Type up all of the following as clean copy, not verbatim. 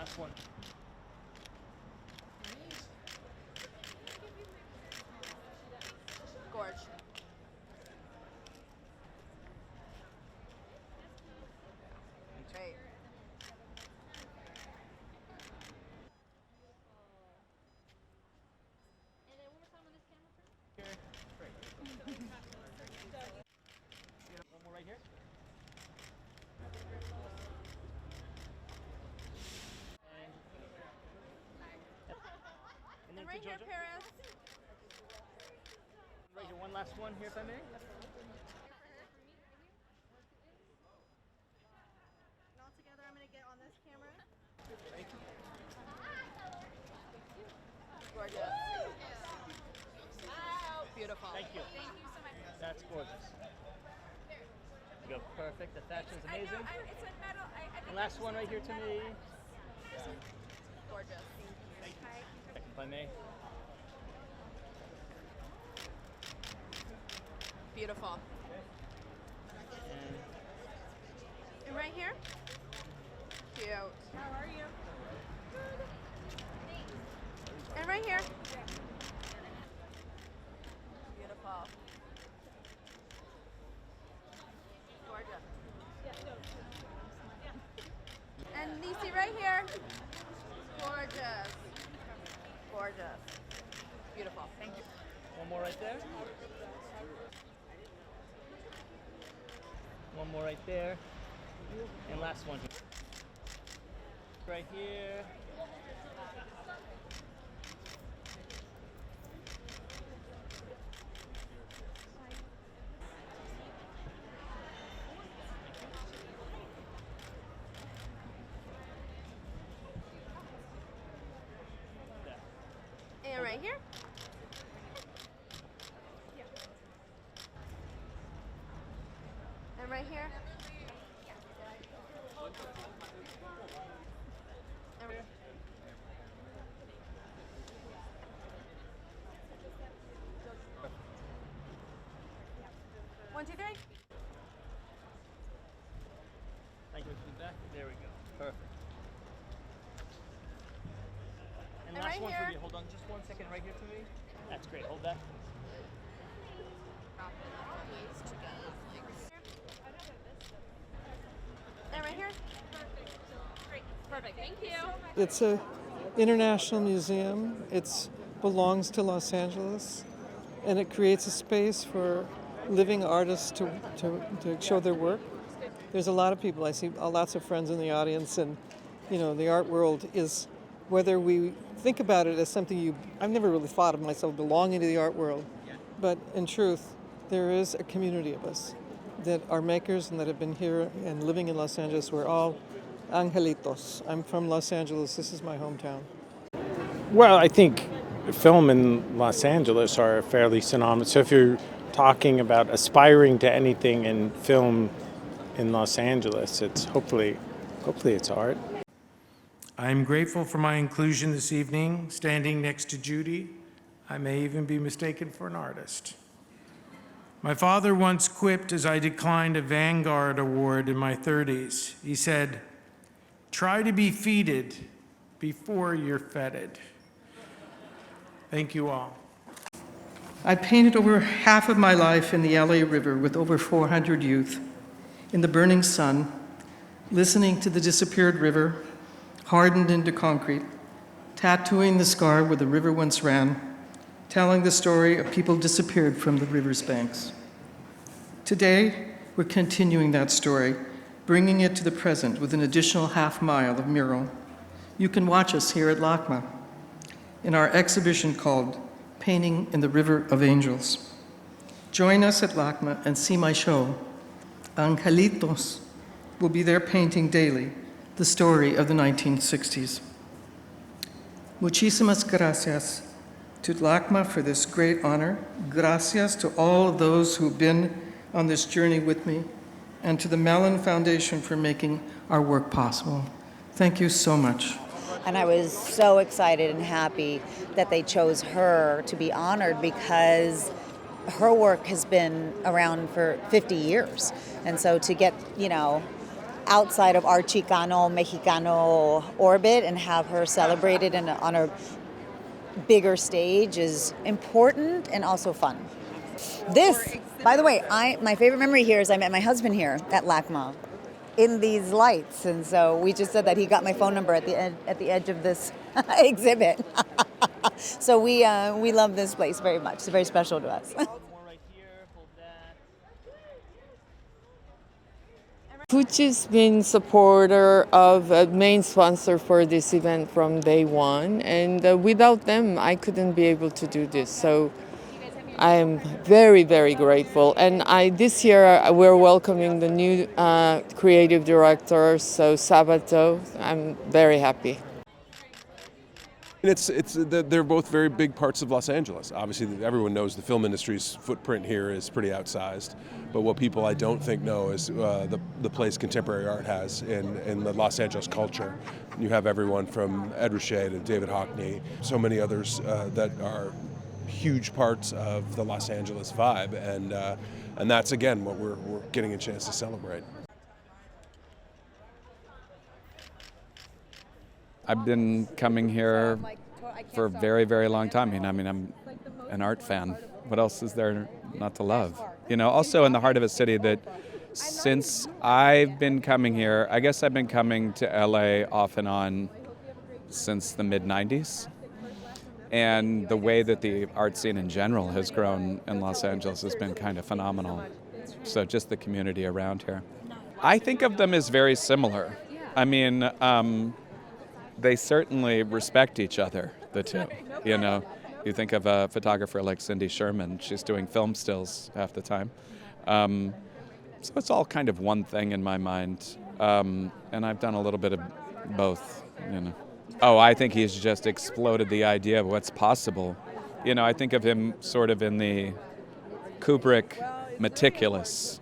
last one. Gorge. Great. And then one more time on this camera, please. Here. Great. One more right here. And then Right here, Georgia. Paris. Right here, one last one here, if I may. And all together, I'm going to get on this camera. Thank you. Gorgeous. Beautiful. Thank you. Thank you so much. That's gorgeous. You go perfect. The fashion's amazing. It's a metal. I And last one right here to me. Gorgeous. Thank you. If I may. Beautiful. And And right here? Cute. How are you? And right here? Beautiful. Gorgeous. And Niecy right here? Gorgeous. Gorgeous. Beautiful. Thank you. one more right there. One more right there. And last one. Right here. And right here? And right here? And right- 1, 2, 3. Thank you. Back. There we go. Perfect. And And last right one here. for you. Hold on just 1 second right here to me. That's great. Hold that. And right here? Perfect. Thank you. It's an international museum. It belongs to Los Angeles, and it creates a space for living artists to show their work. There's a lot of people. I see lots of friends in the audience, and the art world is, whether we think about it as something I've never really thought of myself belonging to the art world, but in truth, there is a community of us that are makers and that have been here and living in Los Angeles. We're all angelitos. I'm from Los Angeles. This is my hometown. Well, I think film and Los Angeles are fairly synonymous. So if you're talking about aspiring to anything in film in Los Angeles, it's hopefully it's art. I'm grateful for my inclusion this evening. Standing next to Judy, I may even be mistaken for an artist. My father once quipped as I declined a Vanguard Award in my 30s. He said, "Try to be feted before you're feted." Thank you all. I painted over half of my life in the LA River with over 400 youth, in the burning sun, listening to the disappeared river, hardened into concrete, tattooing the scar where the river once ran, telling the story of people disappeared from the river's banks. Today, we're continuing that story, bringing it to the present with an additional half mile of mural. You can watch us here at LACMA in our exhibition called Painting in the River of Angels. Join us at LACMA and see my show. Angelitos will be there painting daily the story of the 1960s. Muchísimas gracias to LACMA for this great honor. Gracias to all of those who've been on this journey with me, and to the Mellon Foundation for making our work possible. Thank you so much. And I was so excited and happy that they chose her to be honored, because her work has been around for 50 years. And so to get, outside of our Chicano, Mexicano orbit and have her celebrated on a bigger stage is important and also fun. This, by the way, my favorite memory here is I met my husband here at LACMA in these lights, and so we just said that he got my phone number at the edge of this exhibit. So we love this place very much. It's very special to us. Fuji's been supporter of a main sponsor for this event from day one, and without them, I couldn't be able to do this. So I am very, very grateful. And this year we're welcoming the new creative director, so Sabato. I'm very happy. They're both very big parts of Los Angeles. Obviously, everyone knows the film industry's footprint here is pretty outsized. But what people I don't think know is the place contemporary art has in the Los Angeles culture. You have everyone from Ed Ruscha to David Hockney, so many others that are huge parts of the Los Angeles vibe, and that's again what we're getting a chance to celebrate. I've been coming here for a very, very long time. I mean, I'm an art fan. What else is there not to love? You know, also in the heart of a city that since I've been coming here, I guess I've been coming to LA off and on since the mid-90s. And the way that the art scene in general has grown in Los Angeles has been kind of phenomenal. So just the community around here. I think of them as very similar. I mean, they certainly respect each other, the two. You know, you think of a photographer like Cindy Sherman, she's doing film stills half the time. So it's all kind of one thing in my mind. And I've done a little bit of both, you know. Oh, I think he's just exploded the idea of what's possible. You know, I think of him sort of in the Kubrick meticulous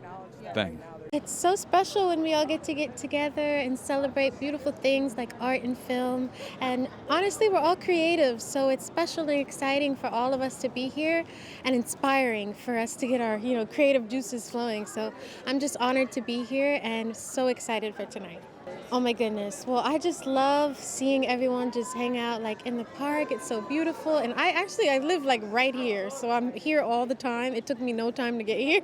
thing. It's so special when we all get together and celebrate beautiful things like art and film. And honestly, we're all creative, so it's especially exciting for all of us to be here and inspiring for us to get our, creative juices flowing. So I'm just honored to be here and so excited for tonight. Oh my goodness. Well, I just love seeing everyone just hang out like in the park. It's so beautiful. And I live like right here. So I'm here all the time. It took me no time to get here.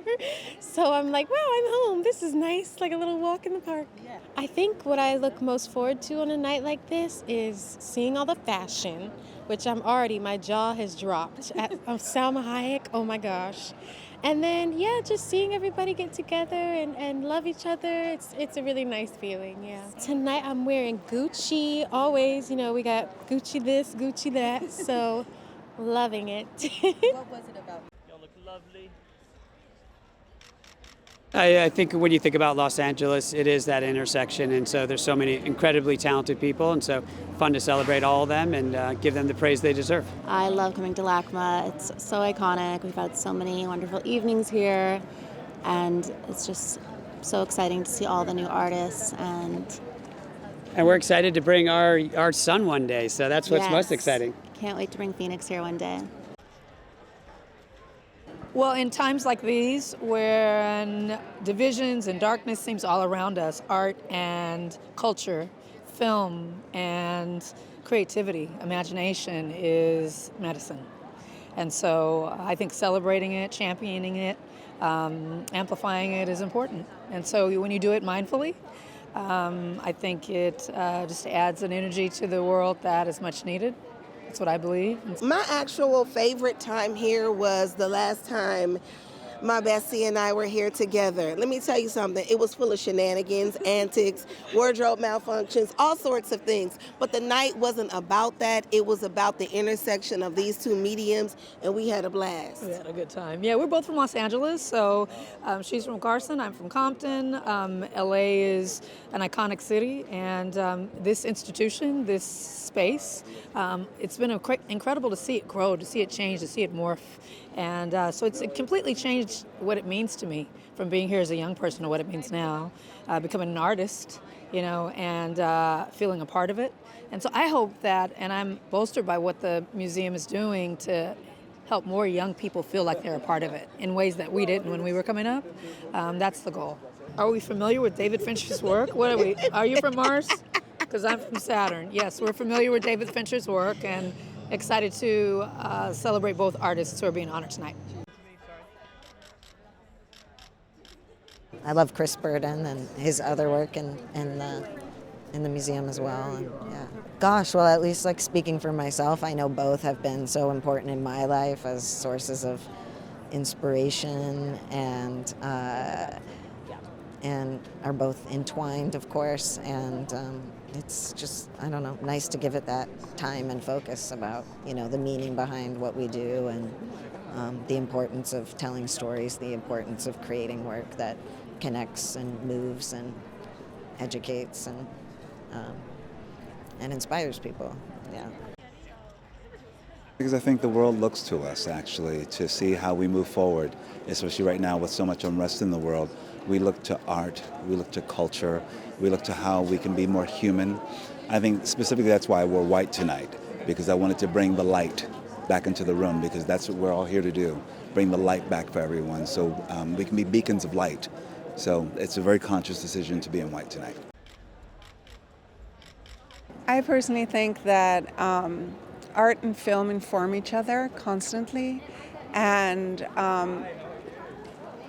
So I'm like, wow, I'm home. This is nice. Like a little walk in the park. Yeah. I think what I look most forward to on a night like this is seeing all the fashion, which my jaw has dropped. At Salma Hayek, oh my gosh. And then, just seeing everybody get together and love each other, it's a really nice feeling, yeah. Tonight I'm wearing Gucci, always, we got Gucci this, Gucci that, so loving it. What was it about? Y'all look lovely. I think when you think about Los Angeles, it is that intersection, and so there's so many incredibly talented people, and so fun to celebrate all of them and give them the praise they deserve. I love coming to LACMA. It's so iconic. We've had so many wonderful evenings here, and it's just so exciting to see all the new artists. And we're excited to bring our son one day, so that's what's most exciting. Can't wait to bring Phoenix here one day. Well, in times like these, when divisions and darkness seems all around us, art and culture, film and creativity, imagination is medicine. And so I think celebrating it, championing it, amplifying it is important. And so when you do it mindfully, I think it just adds an energy to the world that is much needed. That's what I believe. My actual favorite time here was the last time my bestie and I were here together. Let me tell you something. It was full of shenanigans, antics, wardrobe malfunctions, all sorts of things. But the night wasn't about that. It was about the intersection of these two mediums, and we had a blast. We had a good time. Yeah, we're both from Los Angeles, so she's from Carson, I'm from Compton. LA is an iconic city, and this institution, this space, it's been incredible to see it grow, to see it change, to see it morph. And so it's completely changed what it means to me from being here as a young person to what it means now, becoming an artist, and feeling a part of it. And so I hope that, and I'm bolstered by what the museum is doing to help more young people feel like they're a part of it in ways that we didn't when we were coming up. That's the goal. Are we familiar with David Fincher's work? What are we? Are you from Mars? Because I'm from Saturn. Yes, we're familiar with David Fincher's work and excited to celebrate both artists who are being honored tonight. I love Chris Burden and his other work in the museum as well. And, yeah. Gosh, well, at least like speaking for myself, I know both have been so important in my life as sources of inspiration and are both entwined, of course. And it's just, I don't know, nice to give it that time and focus about, you know, the meaning behind what we do and the importance of telling stories, the importance of creating work that connects and moves and educates and inspires people. Yeah. Because I think the world looks to us, actually, to see how we move forward, especially right now with so much unrest in the world. We look to art, we look to culture, we look to how we can be more human. I think specifically that's why I wore white tonight, because I wanted to bring the light back into the room, because that's what we're all here to do, bring the light back for everyone, so we can be beacons of light. So it's a very conscious decision to be in white tonight. I personally think that art and film inform each other constantly, and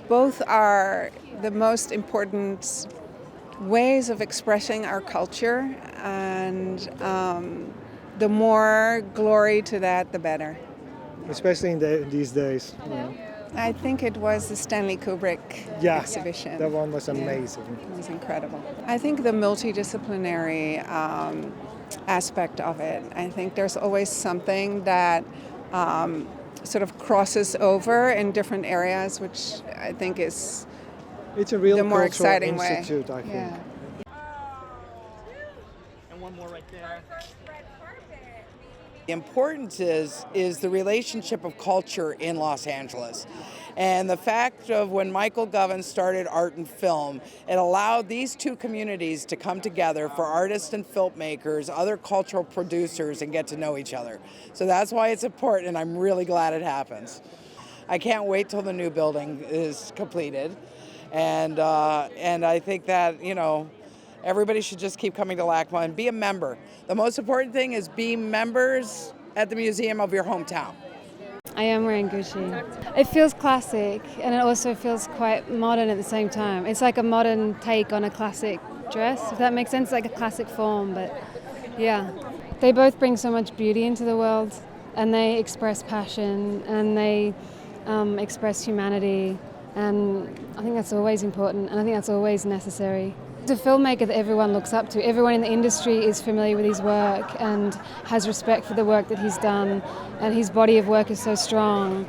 both are the most important ways of expressing our culture, and the more glory to that, the better. Especially in these days. You know. I think it was the Stanley Kubrick exhibition. That one was amazing. It was incredible. I think the multidisciplinary aspect of it, I think there's always something that sort of crosses over in different areas, which I think is it's a real the more cultural exciting institute, way. I think. Yeah. And one more right there. The importance is the relationship of culture in Los Angeles. And the fact of when Michael Govan started art and film, it allowed these two communities to come together for artists and filmmakers, other cultural producers, and get to know each other. So that's why it's important, and I'm really glad it happens. I can't wait till the new building is completed. And I think that, you know, everybody should just keep coming to LACMA and be a member. The most important thing is be members at the museum of your hometown. I am wearing Gucci. It feels classic, and it also feels quite modern at the same time. It's like a modern take on a classic dress, if that makes sense, like a classic form, but yeah. They both bring so much beauty into the world, and they express passion, and they express humanity, and I think that's always important, and I think that's always necessary. The filmmaker that everyone looks up to, everyone in the industry is familiar with his work and has respect for the work that he's done, and his body of work is so strong.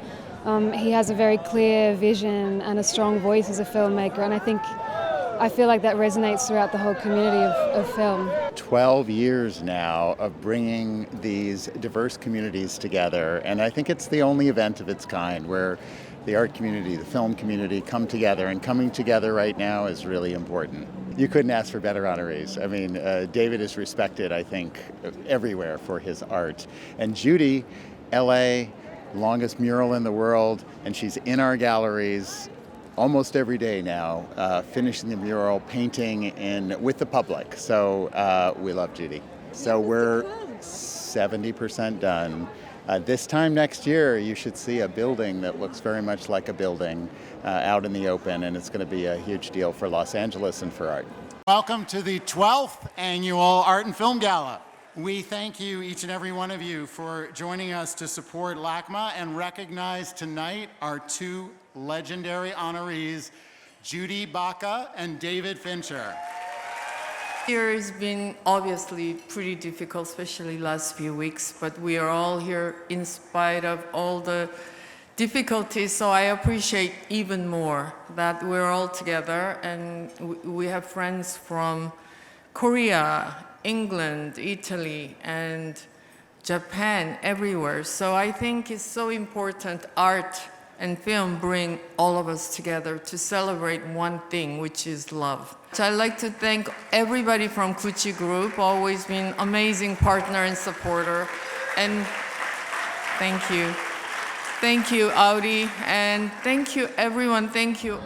He has a very clear vision and a strong voice as a filmmaker, and I feel like that resonates throughout the whole community of film. 12 years now of bringing these diverse communities together, and I think it's the only event of its kind where the art community, the film community come together, and coming together right now is really important. You couldn't ask for better honorees. I mean, David is respected, I think, everywhere for his art. And Judy, LA, longest mural in the world, and she's in our galleries almost every day now, finishing the mural, painting with the public. So we love Judy. So we're 70% done. This time next year, you should see a building that looks very much like a building out in the open, and it's going to be a huge deal for Los Angeles and for art. Welcome to the 12th Annual Art and Film Gala. We thank you, each and every one of you, for joining us to support LACMA and recognize tonight our two legendary honorees, Judy Baca and David Fincher. Year has been obviously pretty difficult, especially last few weeks, but we are all here in spite of all the difficulties, so I appreciate even more that we're all together, and we have friends from Korea, England, Italy, and Japan, everywhere. So I think it's so important art and film bring all of us together to celebrate one thing, which is love. So I'd like to thank everybody from Gucci Group, always been amazing partner and supporter, and thank you. Thank you, Audi, and thank you, everyone. Thank you.